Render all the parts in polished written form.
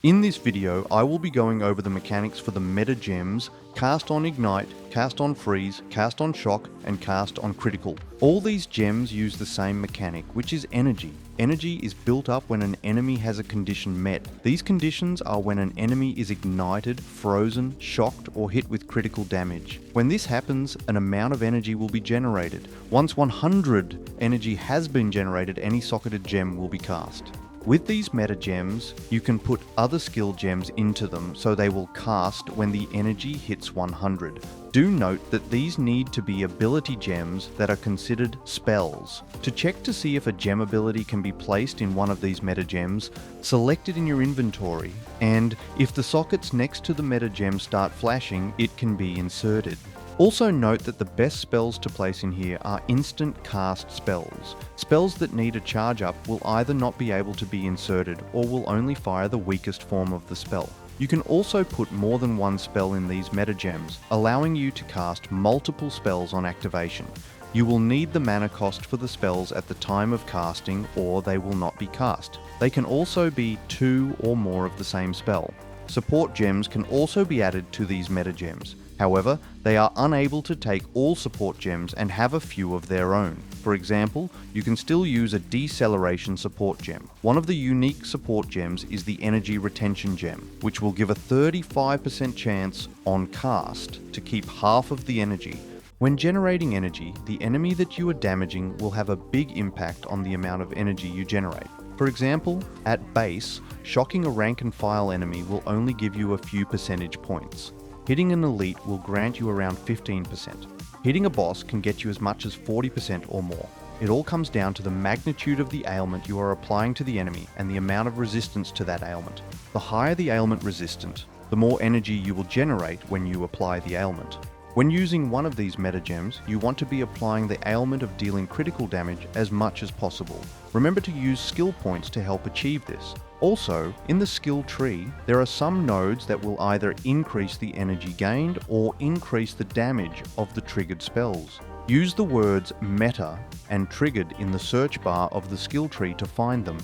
In this video, I will be going over the mechanics for the meta gems Cast on Ignite, Cast on Freeze, Cast on Shock, and Cast on Critical. All these gems use the same mechanic, which is energy. Energy is built up when an enemy has a condition met. These conditions are when an enemy is ignited, frozen, shocked, or hit with critical damage. When this happens, an amount of energy will be generated. Once 100 energy has been generated, any socketed gem will be cast. With these meta gems, you can put other skill gems into them so they will cast when the energy hits 100. Do note that these need to be ability gems that are considered spells. To check to see if a gem ability can be placed in one of these meta gems, select it in your inventory, and if the sockets next to the meta gem start flashing, it can be inserted. Also note that the best spells to place in here are instant cast spells. Spells that need a charge up will either not be able to be inserted or will only fire the weakest form of the spell. You can also put more than one spell in these meta gems, allowing you to cast multiple spells on activation. You will need the mana cost for the spells at the time of casting or they will not be cast. They can also be 2 or more of the same spell. Support gems can also be added to these meta gems. However, they are unable to take all support gems and have a few of their own. For example, you can still use a deceleration support gem. One of the unique support gems is the energy retention gem, which will give a 35% chance on cast to keep half of the energy. When generating energy, the enemy that you are damaging will have a big impact on the amount of energy you generate. For example, at base, shocking a rank and file enemy will only give you a few percentage points. Hitting an elite will grant you around 15%. Hitting a boss can get you as much as 40% or more. It all comes down to the magnitude of the ailment you are applying to the enemy and the amount of resistance to that ailment. The higher the ailment resistant, the more energy you will generate when you apply the ailment. When using one of these meta gems, you want to be applying the ailment of dealing critical damage as much as possible. Remember to use skill points to help achieve this. Also, in the skill tree, there are some nodes that will either increase the energy gained or increase the damage of the triggered spells. Use the words meta and triggered in the search bar of the skill tree to find them.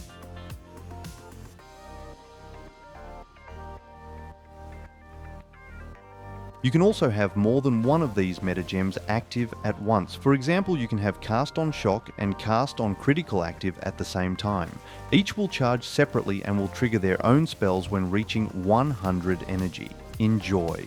You can also have more than one of these meta gems active at once. For example, you can have Cast on Shock and Cast on Critical active at the same time. Each will charge separately and will trigger their own spells when reaching 100 energy. Enjoy!